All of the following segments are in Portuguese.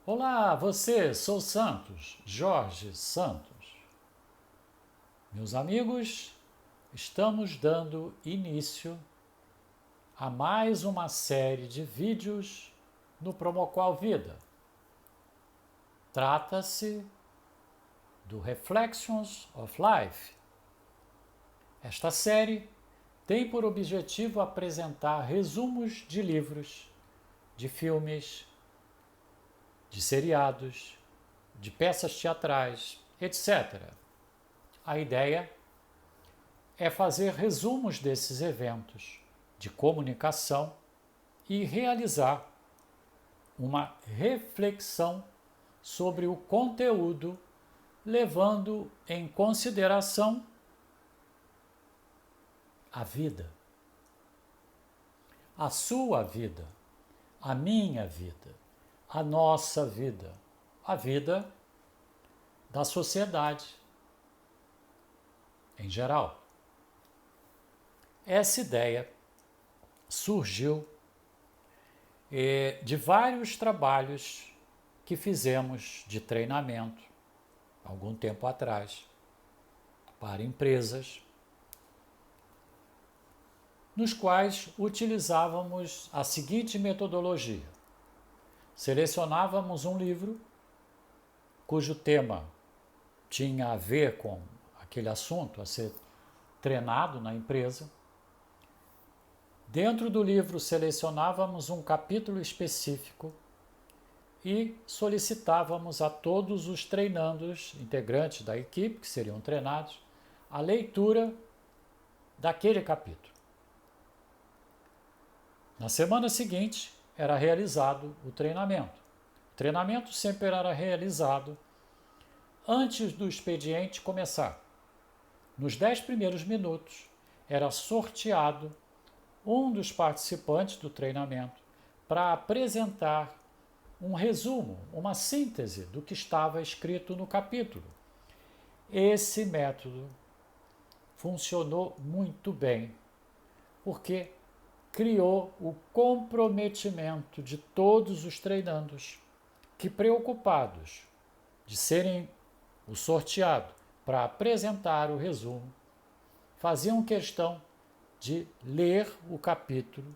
Olá, você, sou Santos, Jorge Santos. Meus amigos, estamos dando início a mais uma série de vídeos no Promoqual Vida. Trata-se do Reflections of Life. Esta série tem por objetivo apresentar resumos de livros, de filmes, de seriados, de peças teatrais, etc. A ideia é fazer resumos desses eventos de comunicação e realizar uma reflexão sobre o conteúdo, levando em consideração a vida, a sua vida, a minha vida, a nossa vida, a vida da sociedade em geral. Essa ideia surgiu de vários trabalhos que fizemos de treinamento algum tempo atrás para empresas, nos quais utilizávamos a seguinte metodologia. Selecionávamos um livro cujo tema tinha a ver com aquele assunto a ser treinado na empresa. Dentro do livro selecionávamos um capítulo específico e solicitávamos a todos os treinandos, integrantes da equipe, que seriam treinados, a leitura daquele capítulo. Na semana seguinte, era realizado o treinamento. O treinamento sempre era realizado antes do expediente começar. Nos 10 primeiros minutos, era sorteado um dos participantes do treinamento para apresentar um resumo, uma síntese do que estava escrito no capítulo. Esse método funcionou muito bem, porque criou o comprometimento de todos os treinandos que, preocupados de serem o sorteado para apresentar o resumo, faziam questão de ler o capítulo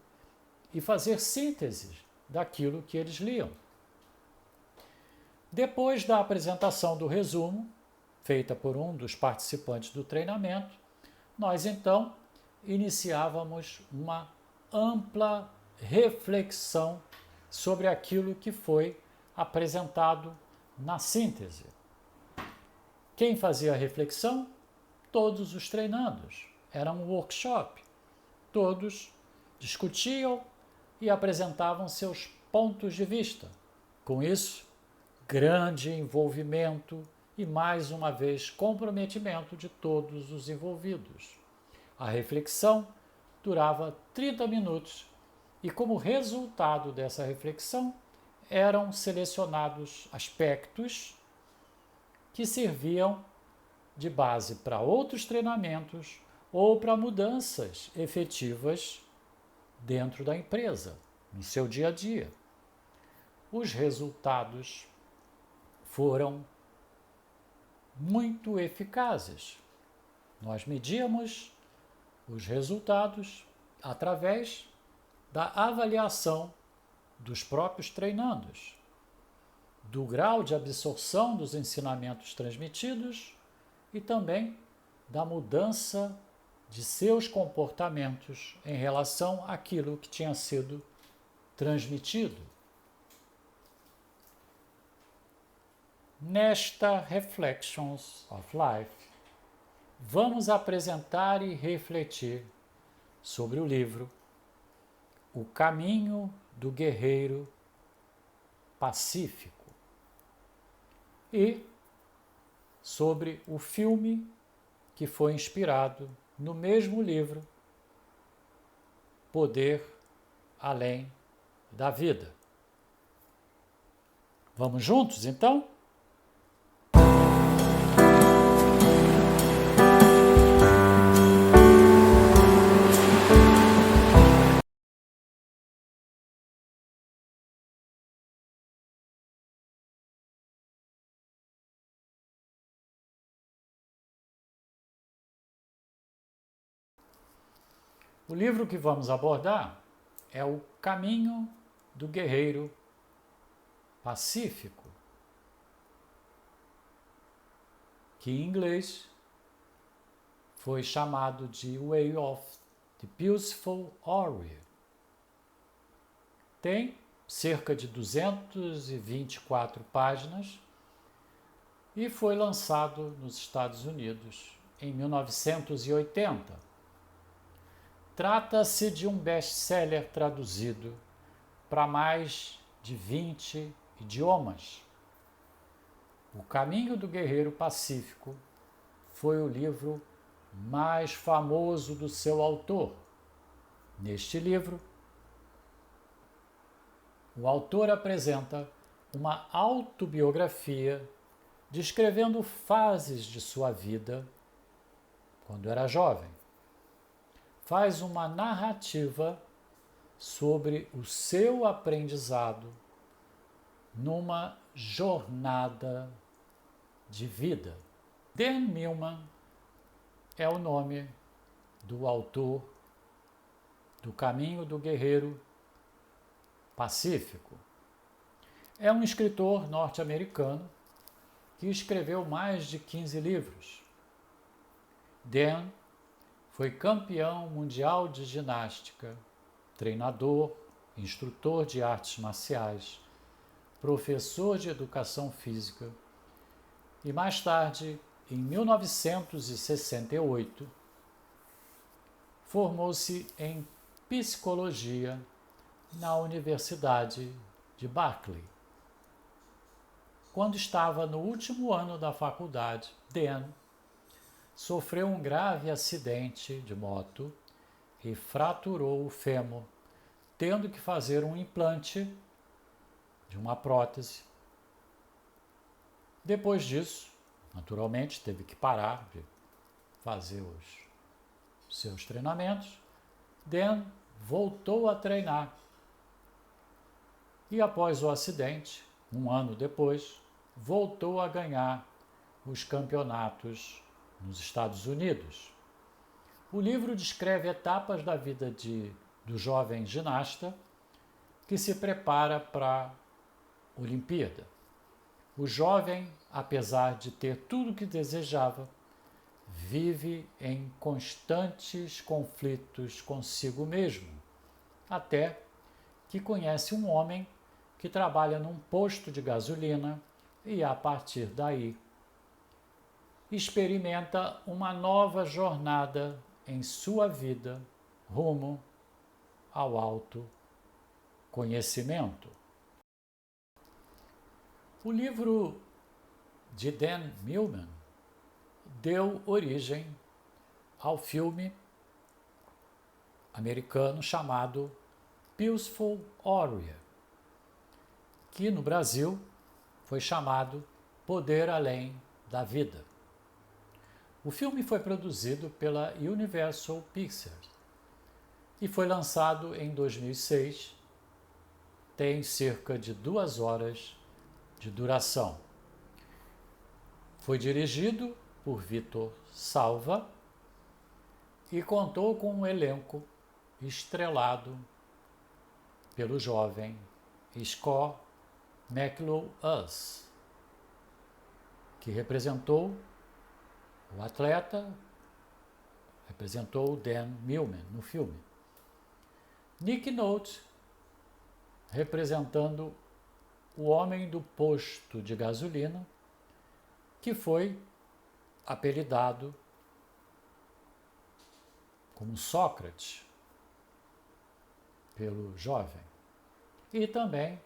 e fazer sínteses daquilo que eles liam. Depois da apresentação do resumo, feita por um dos participantes do treinamento, nós então iniciávamos uma ampla reflexão sobre aquilo que foi apresentado na síntese. Quem fazia a reflexão? Todos os treinandos. Era um workshop. Todos discutiam e apresentavam seus pontos de vista. Com isso, grande envolvimento e, mais uma vez, comprometimento de todos os envolvidos. A reflexão durava 30 minutos e, como resultado dessa reflexão, eram selecionados aspectos que serviam de base para outros treinamentos ou para mudanças efetivas dentro da empresa, no seu dia a dia. Os resultados foram muito eficazes. Nós medíamos os resultados através da avaliação dos próprios treinandos, do grau de absorção dos ensinamentos transmitidos e também da mudança de seus comportamentos em relação àquilo que tinha sido transmitido. Nesta Reflections of Life, vamos apresentar e refletir sobre o livro O Caminho do Guerreiro Pacífico e sobre o filme que foi inspirado no mesmo livro, Poder Além da Vida. Vamos juntos, então? O livro que vamos abordar é O Caminho do Guerreiro Pacífico, que em inglês foi chamado de Way of the Peaceful Warrior. Tem cerca de 224 páginas e foi lançado nos Estados Unidos em 1980. Trata-se de um best-seller traduzido para mais de 20 idiomas. O Caminho do Guerreiro Pacífico foi o livro mais famoso do seu autor. Neste livro, o autor apresenta uma autobiografia descrevendo fases de sua vida quando era jovem. Faz uma narrativa sobre o seu aprendizado numa jornada de vida. Dan Millman é o nome do autor do Caminho do Guerreiro Pacífico. É um escritor norte-americano que escreveu mais de 15 livros. Dan foi campeão mundial de ginástica, treinador, instrutor de artes marciais, professor de educação física e, mais tarde, em 1968, formou-se em psicologia na Universidade de Berkeley. Quando estava no último ano da faculdade, Dan sofreu um grave acidente de moto e fraturou o fêmur, tendo que fazer um implante de uma prótese. Depois disso, naturalmente, teve que parar de fazer os seus treinamentos. Dan voltou a treinar e, após o acidente, um ano depois, voltou a ganhar os campeonatos nos Estados Unidos. O livro descreve etapas da vida do jovem ginasta que se prepara para a Olimpíada. O jovem, apesar de ter tudo o que desejava, vive em constantes conflitos consigo mesmo, até que conhece um homem que trabalha num posto de gasolina e, a partir daí, experimenta uma nova jornada em sua vida rumo ao autoconhecimento. O livro de Dan Millman deu origem ao filme americano chamado Peaceful Warrior, que no Brasil foi chamado Poder Além da Vida. O filme foi produzido pela Universal Pictures e foi lançado em 2006. Tem cerca de 2 horas de duração. Foi dirigido por Vitor Salva e contou com um elenco estrelado pelo jovem Scott McLeod, que representou o atleta, representou Dan Millman no filme. Nick Nolte, representando o homem do posto de gasolina, que foi apelidado como Sócrates pelo jovem. E também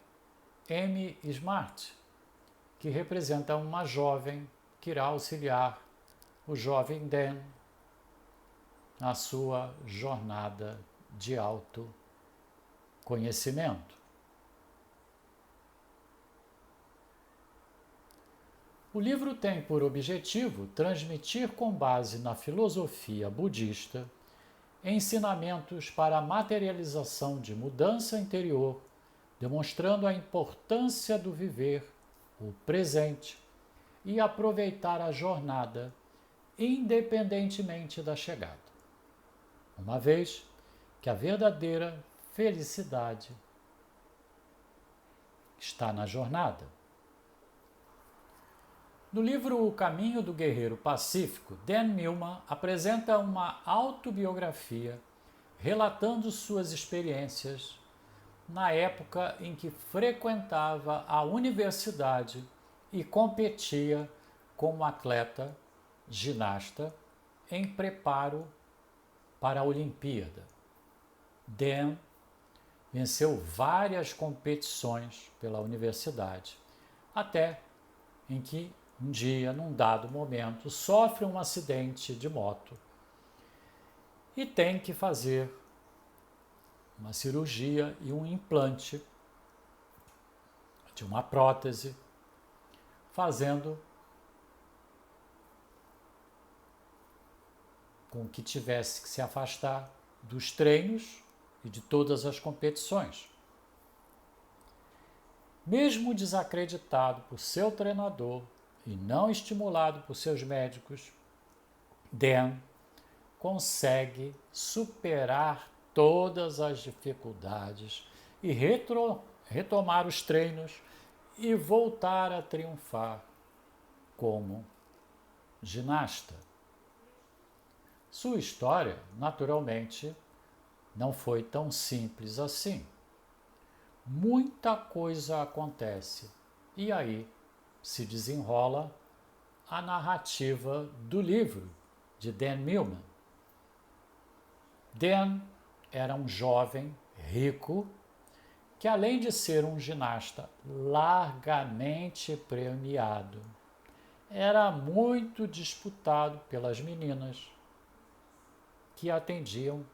Amy Smart, que representa uma jovem que irá auxiliar o jovem Dan na sua jornada de autoconhecimento. O livro tem por objetivo transmitir, com base na filosofia budista, ensinamentos para a materialização de mudança interior, demonstrando a importância do viver o presente e aproveitar a jornada, independentemente da chegada, uma vez que a verdadeira felicidade está na jornada. No livro O Caminho do Guerreiro Pacífico, Dan Millman apresenta uma autobiografia relatando suas experiências na época em que frequentava a universidade e competia como atleta, ginasta, em preparo para a Olimpíada. Dan venceu várias competições pela universidade, até em que um dia, num dado momento, sofre um acidente de moto e tem que fazer uma cirurgia e um implante de uma prótese, fazendo com que tivesse que se afastar dos treinos e de todas as competições. Mesmo desacreditado por seu treinador e não estimulado por seus médicos, Dan consegue superar todas as dificuldades e retomar os treinos e voltar a triunfar como ginasta. Sua história, naturalmente, não foi tão simples assim. Muita coisa acontece e aí se desenrola a narrativa do livro de Dan Millman. Dan era um jovem rico que, além de ser um ginasta largamente premiado, era muito disputado pelas meninas que atendiam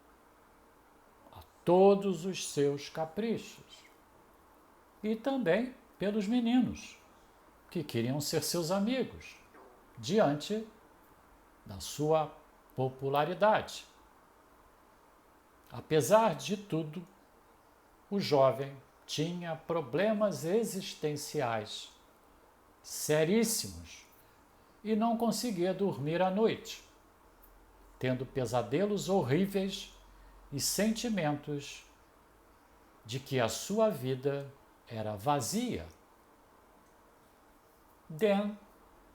a todos os seus caprichos e também pelos meninos que queriam ser seus amigos diante da sua popularidade. Apesar de tudo, o jovem tinha problemas existenciais seríssimos e não conseguia dormir à noite, tendo pesadelos horríveis e sentimentos de que a sua vida era vazia. Dan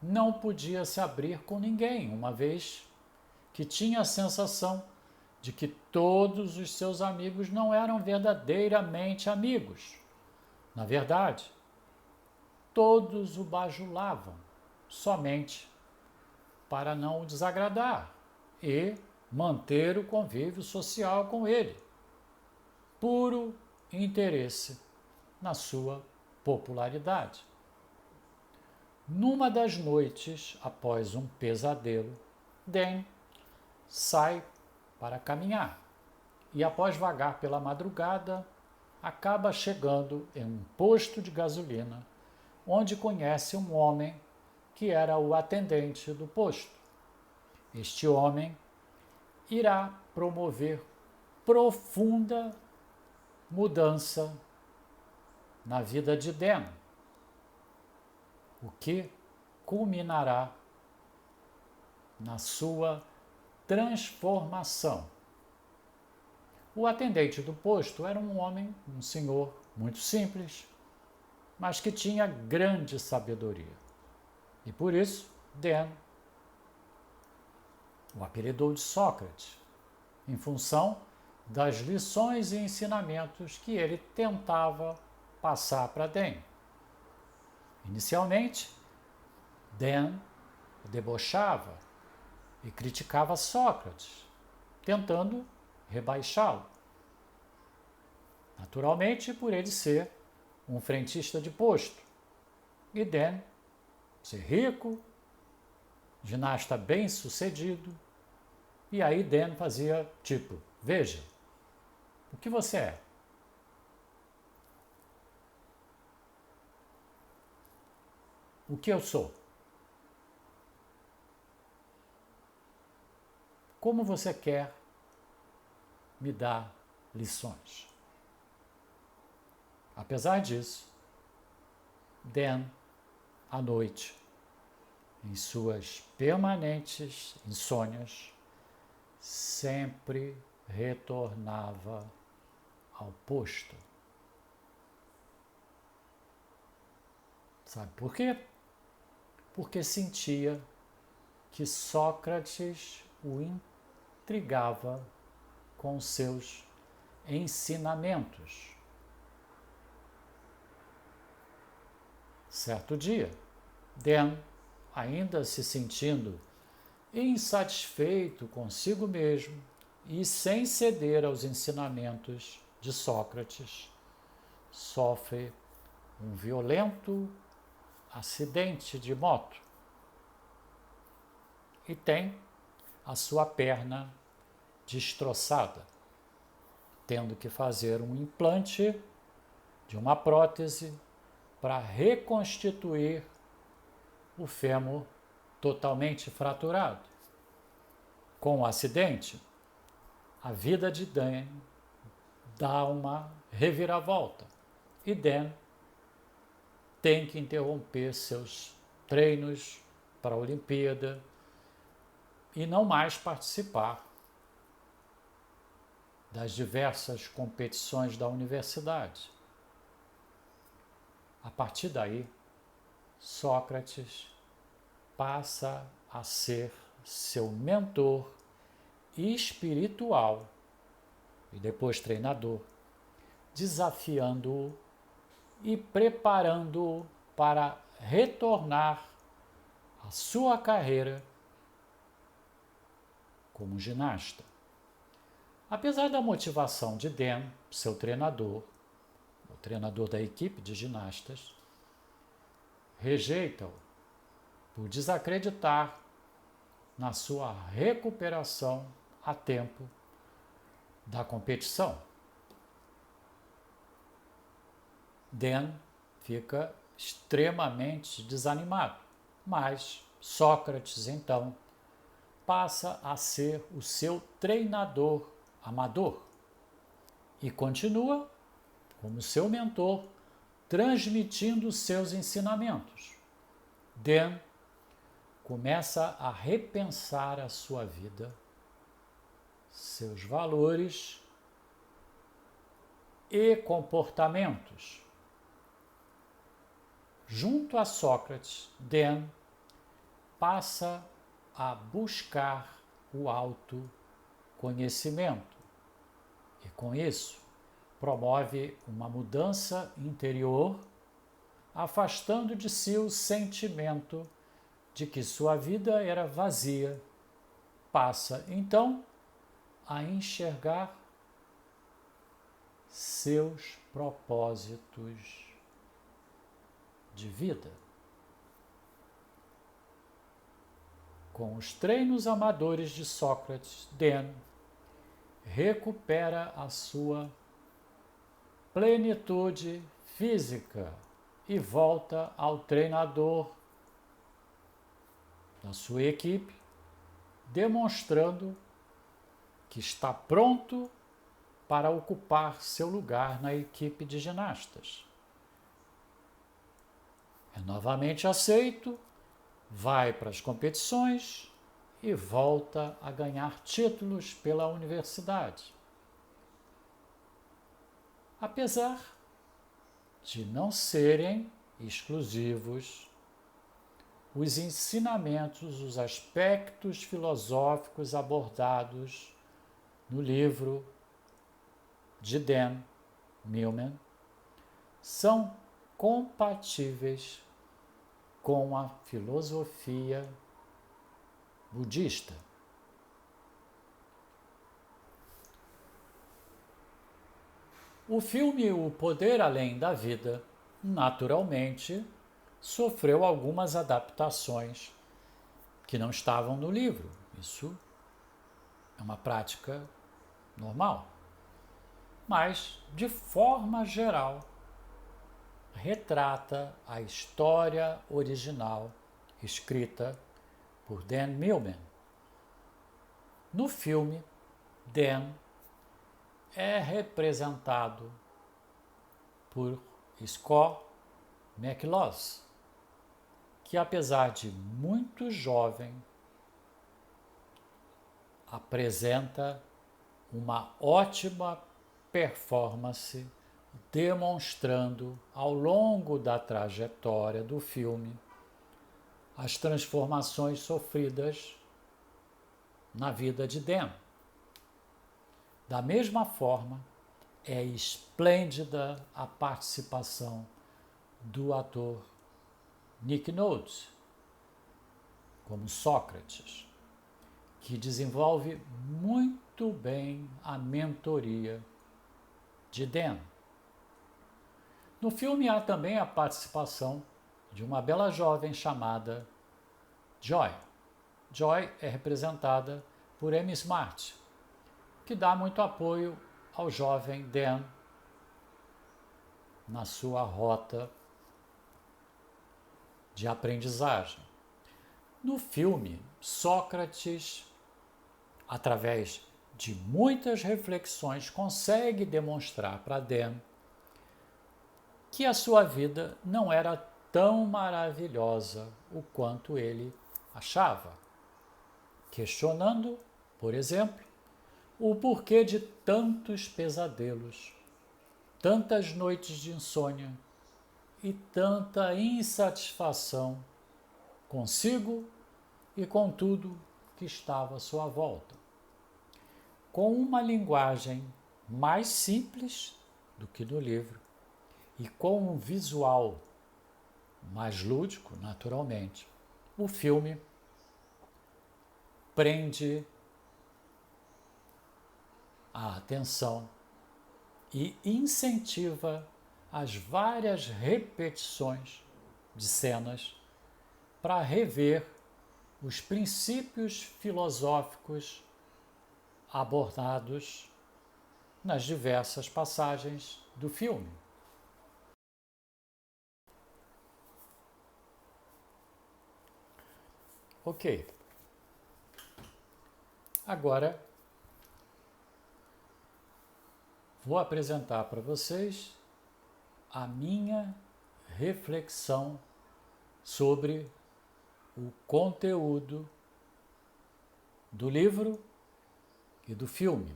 não podia se abrir com ninguém, uma vez que tinha a sensação de que todos os seus amigos não eram verdadeiramente amigos. Na verdade, todos o bajulavam somente para não o desagradar e manter o convívio social com ele. Puro interesse na sua popularidade. Numa das noites, após um pesadelo, Dan sai para caminhar e, após vagar pela madrugada, acaba chegando em um posto de gasolina, onde conhece um homem que era o atendente do posto. Este homem irá promover profunda mudança na vida de Dan, o que culminará na sua transformação. O atendente do posto era um homem, um senhor muito simples, mas que tinha grande sabedoria. E por isso, Dan o apelidou de Sócrates, em função das lições e ensinamentos que ele tentava passar para Dan. Inicialmente, Dan o debochava e criticava Sócrates, tentando rebaixá-lo. Naturalmente, por ele ser um frentista de posto, e Dan ser rico, ginasta bem-sucedido, e aí Dan fazia tipo, veja, o que você é? O que eu sou? Como você quer me dar lições? Apesar disso, Dan, à noite, em suas permanentes insônias, sempre retornava ao posto. Sabe por quê? Porque sentia que Sócrates o intrigava com seus ensinamentos. Certo dia, Dan, ainda se sentindo insatisfeito consigo mesmo e sem ceder aos ensinamentos de Sócrates, sofre um violento acidente de moto e tem a sua perna destroçada, tendo que fazer um implante de uma prótese para reconstituir o fêmur totalmente fraturado. Com o acidente, a vida de Dan dá uma reviravolta e Dan tem que interromper seus treinos para a Olimpíada e não mais participar das diversas competições da universidade. A partir daí, Sócrates passa a ser seu mentor espiritual e depois treinador, desafiando-o e preparando-o para retornar à sua carreira como ginasta. Apesar da motivação de Dan, seu treinador, o treinador da equipe de ginastas, rejeita-o por desacreditar na sua recuperação a tempo da competição. Dan fica extremamente desanimado, mas Sócrates, então, passa a ser o seu treinador amador e continua como seu mentor, transmitindo seus ensinamentos. Dan começa a repensar a sua vida, seus valores e comportamentos. Junto a Sócrates, Dan passa a buscar o autoconhecimento e, com isso, promove uma mudança interior, afastando de si o sentimento de que sua vida era vazia. Passa, então, a enxergar seus propósitos de vida. Com os treinos amadores de Sócrates, Dan recupera a sua plenitude física e volta ao treinador da sua equipe, demonstrando que está pronto para ocupar seu lugar na equipe de ginastas. É novamente aceito, vai para as competições e volta a ganhar títulos pela universidade. Apesar de não serem exclusivos, os ensinamentos, os aspectos filosóficos abordados no livro de Dan Millman são compatíveis com a filosofia budista. O filme O Poder Além da Vida, naturalmente, sofreu algumas adaptações que não estavam no livro. Isso é uma prática normal. Mas, de forma geral, retrata a história original escrita por Dan Millman. No filme, Dan é representado por Scott McLaughlin, que apesar de muito jovem, apresenta uma ótima performance demonstrando ao longo da trajetória do filme as transformações sofridas na vida de Dan. Da mesma forma, é esplêndida a participação do ator Nick Nolte como Sócrates, que desenvolve muito bem a mentoria de Dan. No filme há também a participação de uma bela jovem chamada Joy. Joy é representada por Amy Smart, que dá muito apoio ao jovem Dan na sua rota de aprendizagem. No filme, Sócrates, através de muitas reflexões, consegue demonstrar para Dan que a sua vida não era tão maravilhosa o quanto ele achava, questionando, por exemplo, o porquê de tantos pesadelos, tantas noites de insônia e tanta insatisfação consigo e com tudo que estava à sua volta. Com uma linguagem mais simples do que no livro e com um visual mais lúdico, naturalmente, o filme prende a atenção e incentiva as várias repetições de cenas para rever os princípios filosóficos abordados nas diversas passagens do filme. Ok. Agora vou apresentar para vocês a minha reflexão sobre o conteúdo do livro e do filme.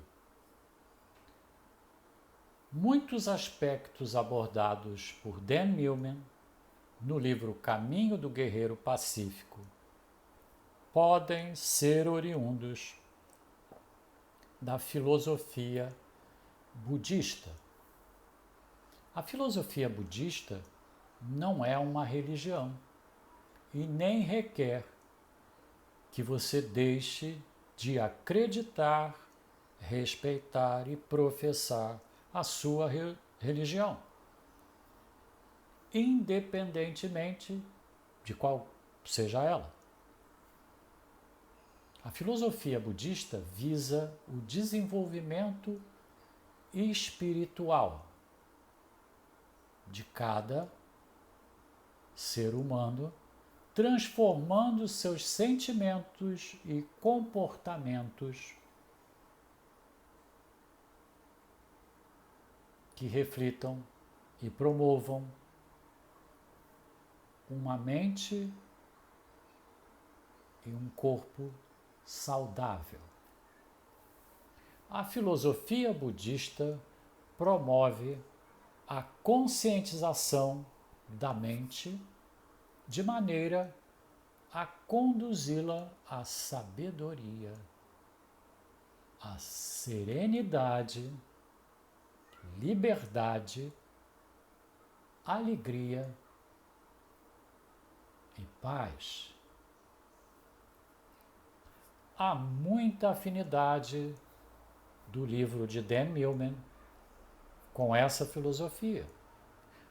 Muitos aspectos abordados por Dan Millman no livro Caminho do Guerreiro Pacífico podem ser oriundos da filosofia budista. A filosofia budista não é uma religião e nem requer que você deixe de acreditar, respeitar e professar a sua religião, independentemente de qual seja ela. A filosofia budista visa o desenvolvimento espiritual de cada ser humano, transformando seus sentimentos e comportamentos que reflitam e promovam uma mente e um corpo saudável. A filosofia budista promove a conscientização da mente de maneira a conduzi-la à sabedoria, à serenidade, liberdade, alegria e paz. Há muita afinidade do livro de Dan Millman com essa filosofia,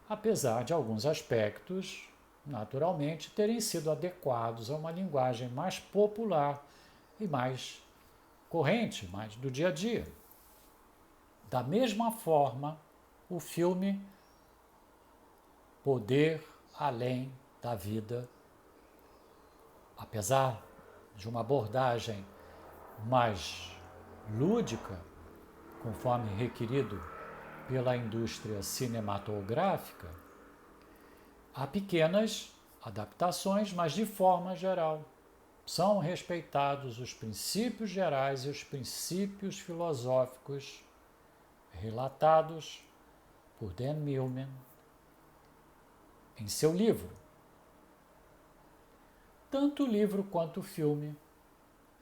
apesar de alguns aspectos, naturalmente, terem sido adequados a uma linguagem mais popular e mais corrente, mais do dia a dia. Da mesma forma, o filme Poder Além da Vida, apesar de uma abordagem mais lúdica, conforme requerido pela indústria cinematográfica, há pequenas adaptações, mas de forma geral, são respeitados os princípios gerais e os princípios filosóficos relatados por Dan Millman em seu livro. Tanto o livro quanto o filme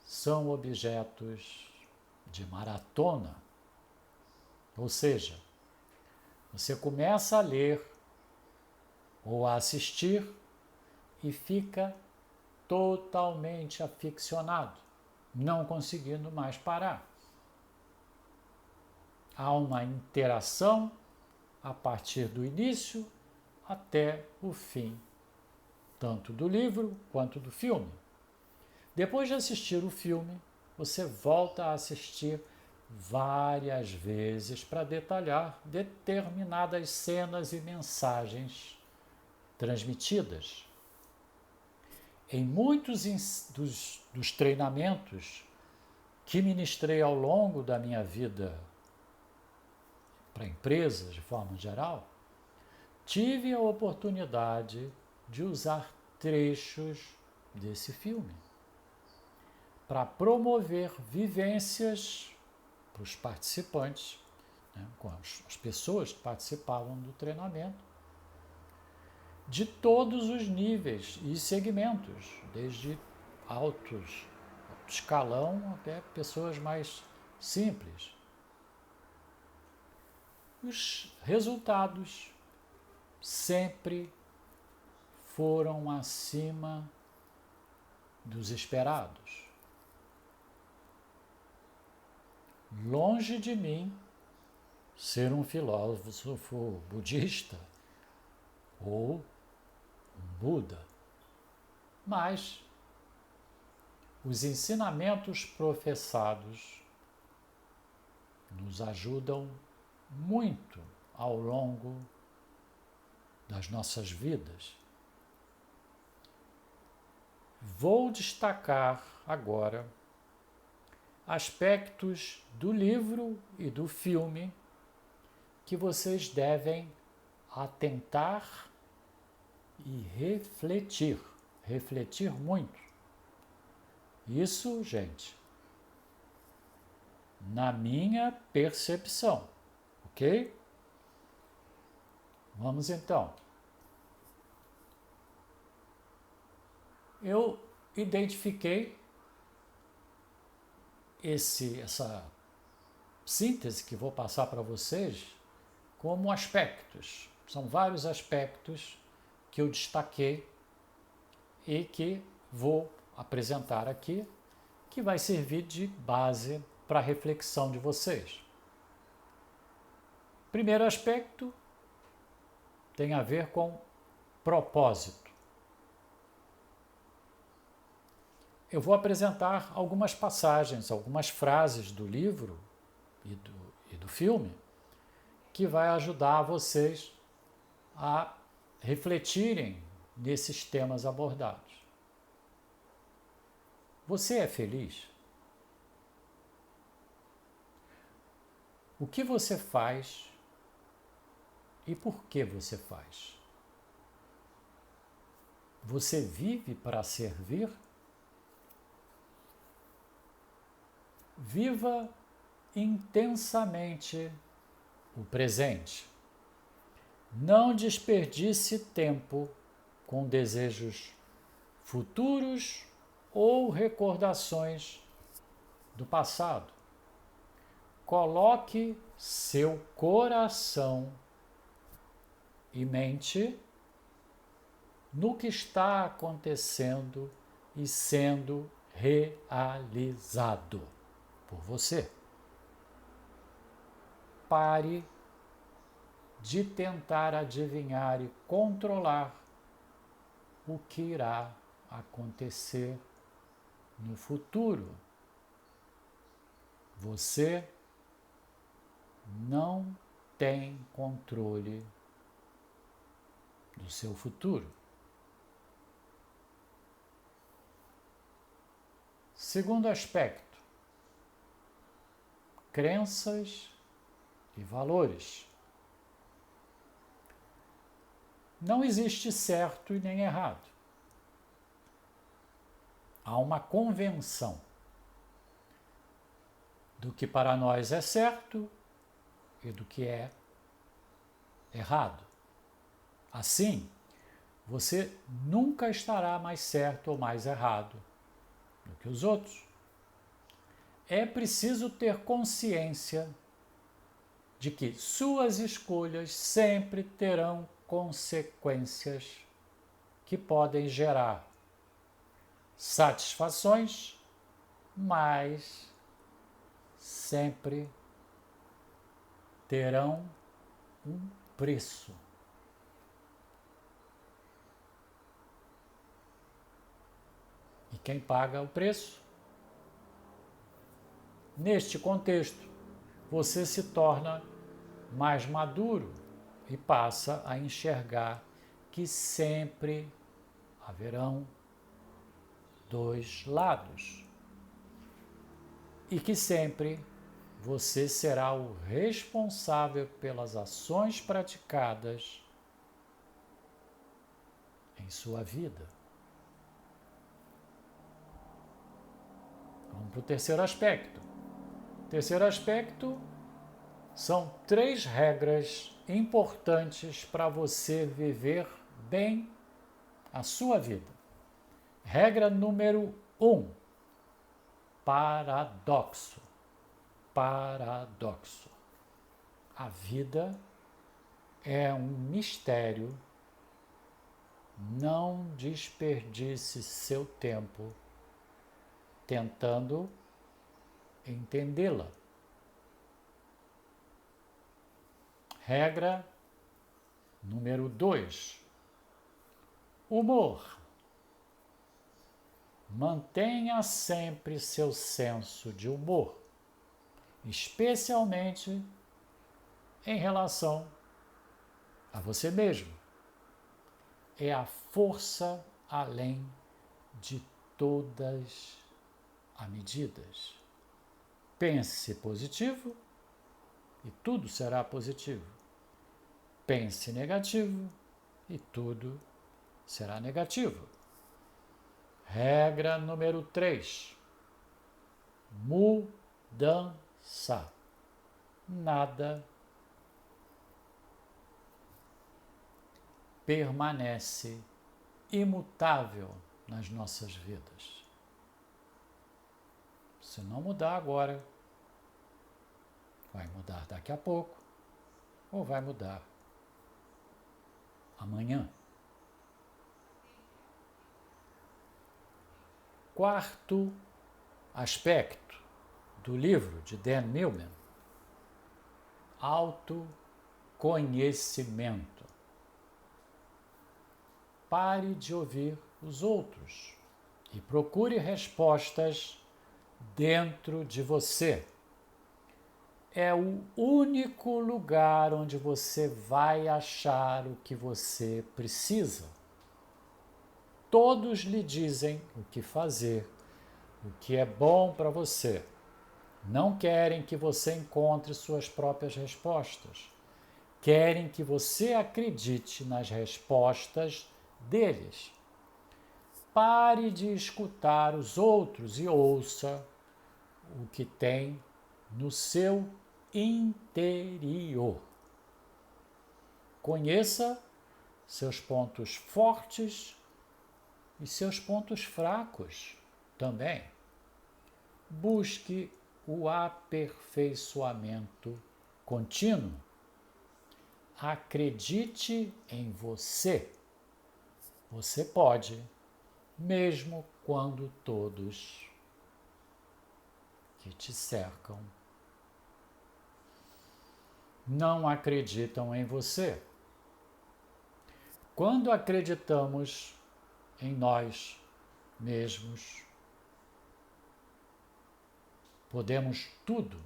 são objetos de maratona, ou seja, você começa a ler ou a assistir e fica totalmente aficionado, não conseguindo mais parar. Há uma interação a partir do início até o fim, tanto do livro quanto do filme. Depois de assistir o filme, você volta a assistir várias vezes para detalhar determinadas cenas e mensagens transmitidas. Em muitos dos treinamentos que ministrei ao longo da minha vida para empresas, de forma geral, tive a oportunidade de usar trechos desse filme para promover vivências para os participantes, né, com as pessoas que participavam do treinamento, de todos os níveis e segmentos, desde alto escalão até pessoas mais simples. Os resultados sempre foram acima dos esperados. Longe de mim ser um filósofo budista ou um Buda, mas os ensinamentos professados nos ajudam muito ao longo das nossas vidas. Vou destacar agora aspectos do livro e do filme que vocês devem atentar e refletir muito. Isso, gente, na minha percepção, ok? Vamos então. Eu identifiquei essa síntese que vou passar para vocês como aspectos. São vários aspectos que eu destaquei e que vou apresentar aqui, que vai servir de base para a reflexão de vocês. Primeiro aspecto tem a ver com propósito. Eu vou apresentar algumas passagens, algumas frases do livro e do filme que vai ajudar vocês a refletirem nesses temas abordados. Você é feliz? O que você faz e por que você faz? Você vive para servir? Viva intensamente o presente. Não desperdice tempo com desejos futuros ou recordações do passado. Coloque seu coração e mente no que está acontecendo e sendo realizado por você. Pare de tentar adivinhar e controlar o que irá acontecer no futuro. Você não tem controle do seu futuro. Segundo aspecto, crenças e valores. Não existe certo e nem errado. Há uma convenção do que para nós é certo e do que é errado. Assim, você nunca estará mais certo ou mais errado do que os outros. É preciso ter consciência de que suas escolhas sempre terão consequências que podem gerar satisfações, mas sempre terão um preço. E quem paga o preço? Neste contexto, você se torna mais maduro e passa a enxergar que sempre haverão dois lados e que sempre você será o responsável pelas ações praticadas em sua vida. Vamos para o terceiro aspecto. O terceiro aspecto são 3 regras importantes para você viver bem a sua vida. Regra número 1. Paradoxo. Paradoxo. A vida é um mistério. Não desperdice seu tempo tentando entendê-la. Regra número 2. Humor. Mantenha sempre seu senso de humor, especialmente em relação a você mesmo. É a força além de todas as medidas. Pense positivo e tudo será positivo. Pense negativo e tudo será negativo. Regra número 3. Mudança. Nada permanece imutável nas nossas vidas. Se não mudar agora, vai mudar daqui a pouco ou vai mudar amanhã. Quarto aspecto do livro de Dan Millman: autoconhecimento. Pare de ouvir os outros e procure respostas dentro de você. É o único lugar onde você vai achar o que você precisa. Todos lhe dizem o que fazer, o que é bom para você. Não querem que você encontre suas próprias respostas. Querem que você acredite nas respostas deles. Pare de escutar os outros e ouça o que tem no seu interior. Conheça seus pontos fortes e seus pontos fracos também. Busque o aperfeiçoamento contínuo. Acredite em você. Você pode, mesmo quando todos que te cercam não acreditam em você. Quando acreditamos em nós mesmos, podemos tudo.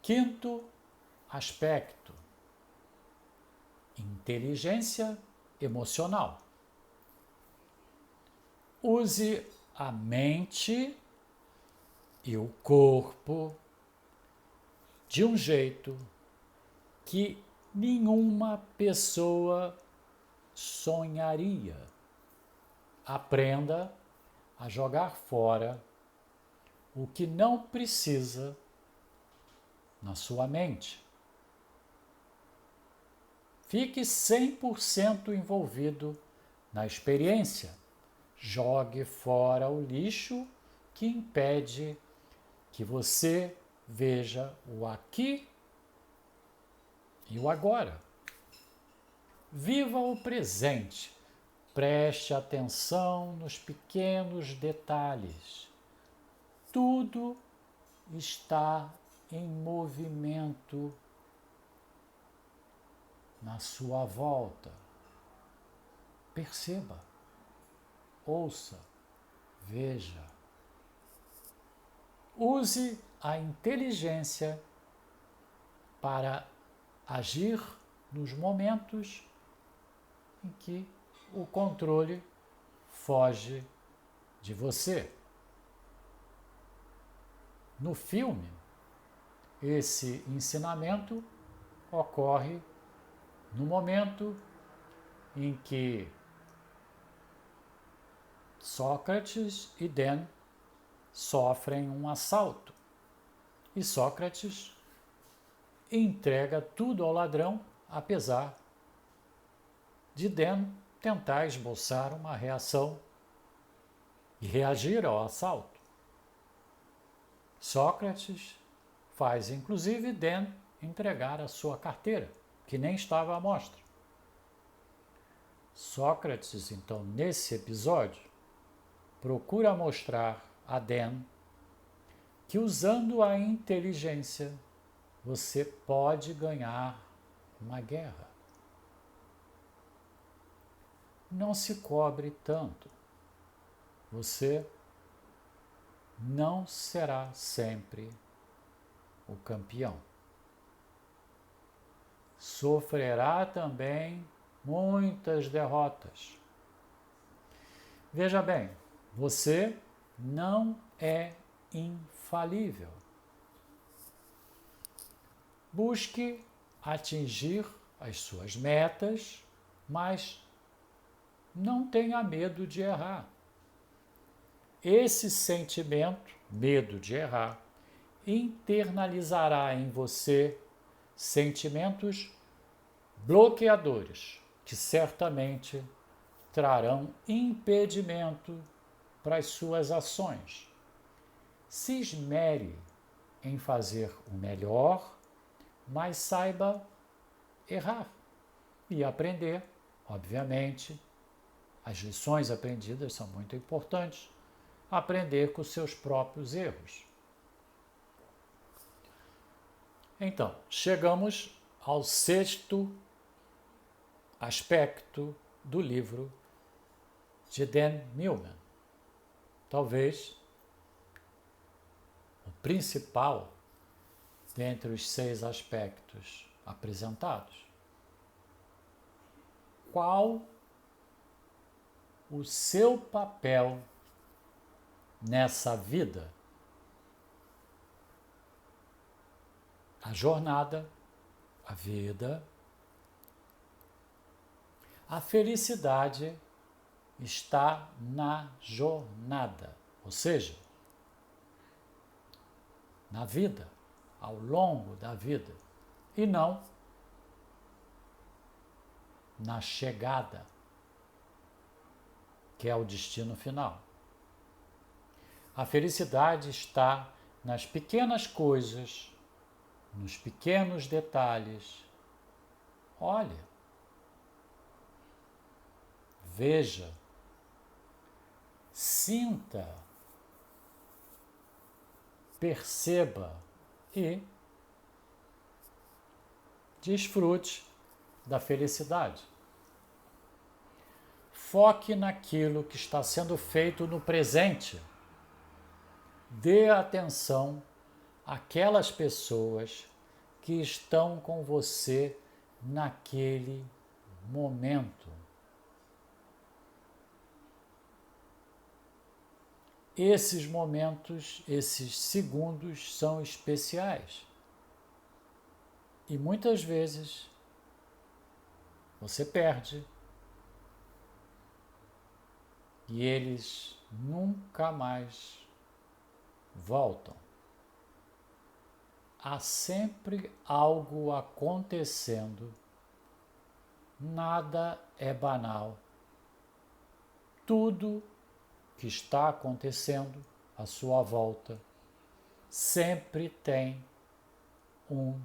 Quinto aspecto: inteligência emocional. Use a mente e o corpo de um jeito que nenhuma pessoa sonharia. aprenda a jogar fora o que não precisa na sua mente. Fique 100% envolvido na experiência. Jogue fora o lixo que impede que você veja o aqui e o agora. Viva o presente. Preste atenção nos pequenos detalhes. Tudo está em movimento na sua volta. Perceba, ouça, veja. Use a inteligência para agir nos momentos em que o controle foge de você. No filme, esse ensinamento ocorre no momento em que Sócrates e Dan sofrem um assalto e Sócrates entrega tudo ao ladrão, apesar de Dan tentar esboçar uma reação e reagir ao assalto. Sócrates faz inclusive Dan entregar a sua carteira, que nem estava à mostra. Sócrates, então, nesse episódio, procura mostrar a Dan que usando a inteligência você pode ganhar uma guerra. Não se cobre tanto. Você não será sempre o campeão. Sofrerá também muitas derrotas. Veja bem, você não é infalível. Busque atingir as suas metas, mas não tenha medo de errar. Esse sentimento, medo de errar, internalizará em você sentimentos bloqueadores que certamente trarão impedimento para as suas ações. Se esmere em fazer o melhor, mas saiba errar e aprender. Obviamente, as lições aprendidas são muito importantes. Aprender com seus próprios erros. Então, chegamos ao 6º aspecto do livro de Dan Millman. Talvez o principal dentre os 6 aspectos apresentados. Qual o seu papel nessa vida? A jornada, a vida, a felicidade está na jornada, ou seja, na vida, ao longo da vida, e não na chegada, que é o destino final. A felicidade está nas pequenas coisas, nos pequenos detalhes. Olhe, veja, sinta, perceba e desfrute da felicidade. Foque naquilo que está sendo feito no presente. Dê atenção àquelas pessoas que estão com você naquele momento. Esses momentos, esses segundos são especiais. E muitas vezes você perde. e eles nunca mais voltam. Há sempre algo acontecendo. Nada é banal. Tudo que está acontecendo à sua volta sempre tem um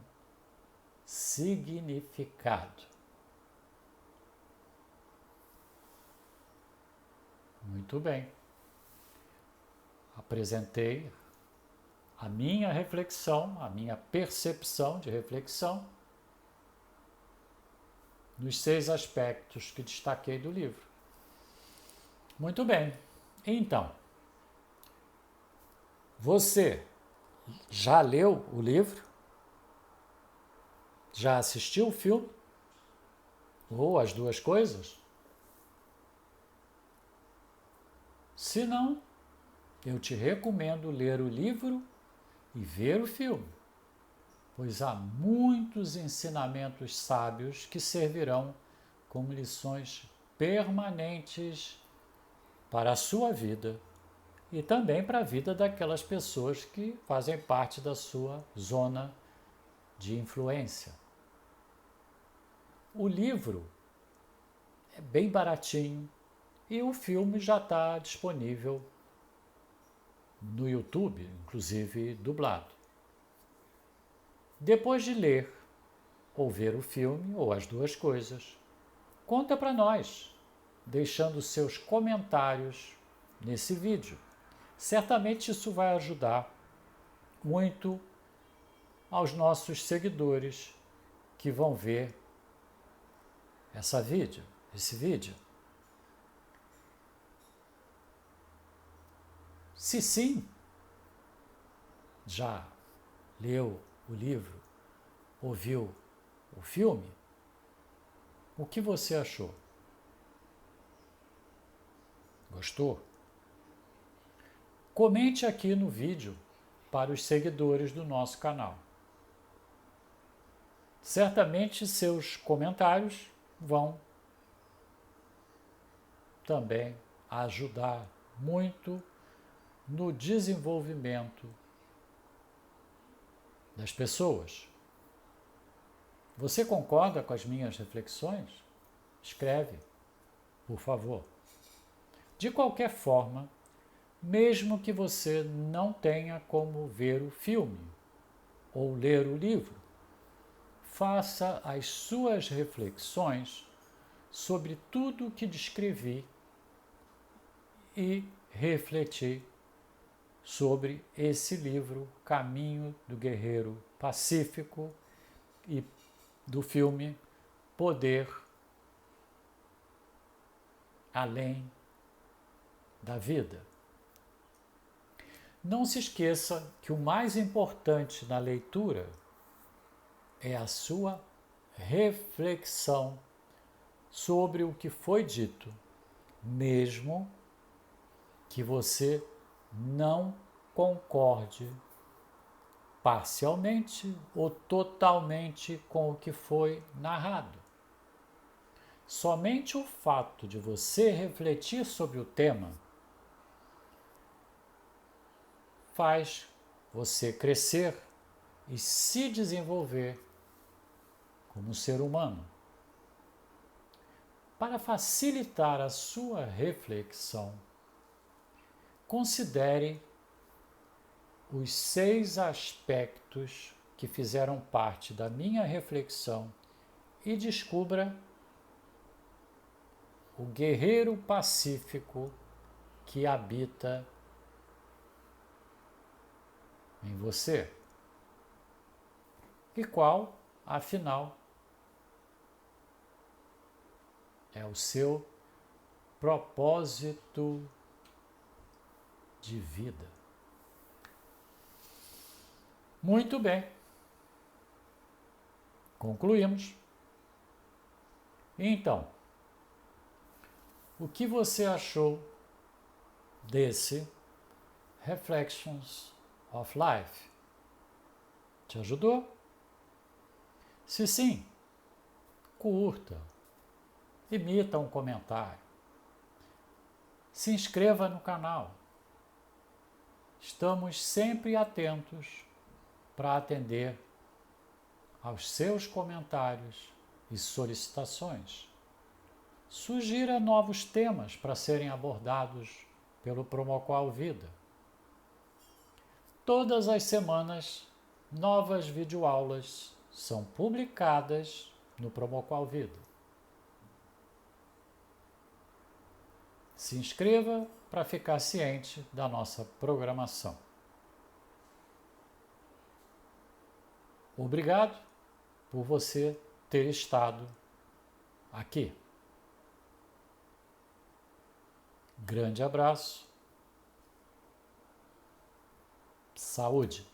significado. Muito bem. Apresentei a minha reflexão, a minha percepção de reflexão nos 6 aspectos que destaquei do livro. Muito bem. Então, você já leu o livro? Já assistiu o filme? Ou as duas coisas? Se não, eu te recomendo ler o livro e ver o filme, pois há muitos ensinamentos sábios que servirão como lições permanentes para a sua vida e também para a vida daquelas pessoas que fazem parte da sua zona de influência. O livro é bem baratinho e o filme já está disponível no YouTube, inclusive dublado. Depois de ler ou ver o filme, ou as duas coisas, conta para nós, deixando seus comentários nesse vídeo. Certamente isso vai ajudar muito aos nossos seguidores que vão ver esse vídeo. Se sim, já leu o livro, ouviu o filme, o que você achou? Gostou? Comente aqui no vídeo para os seguidores do nosso canal. Certamente seus comentários vão também ajudar muito no desenvolvimento das pessoas. Você concorda com as minhas reflexões? Escreve, por favor. De qualquer forma, mesmo que você não tenha como ver o filme ou ler o livro, faça as suas reflexões sobre tudo o que descrevi e refletir sobre esse livro, Caminho do Guerreiro Pacífico, e do filme Poder Além da Vida. Não se esqueça que o mais importante na leitura é a sua reflexão sobre o que foi dito, mesmo que você não concorde parcialmente ou totalmente com o que foi narrado. Somente o fato de você refletir sobre o tema faz você crescer e se desenvolver como ser humano. Para facilitar a sua reflexão, considere os 6 aspectos que fizeram parte da minha reflexão e descubra o guerreiro pacífico que habita em você. E qual, afinal, é o seu propósito de vida. Muito bem. Concluímos. Então, o que você achou desse Reflections of Life? Te ajudou? Se sim, curta, emita um comentário. Se inscreva no canal. Estamos sempre atentos para atender aos seus comentários e solicitações. Sugira novos temas para serem abordados pelo Promoqual Vida. Todas as semanas, novas videoaulas são publicadas no Promoqual Vida. Se inscreva para ficar ciente da nossa programação. Obrigado por você ter estado aqui. Grande abraço. Saúde.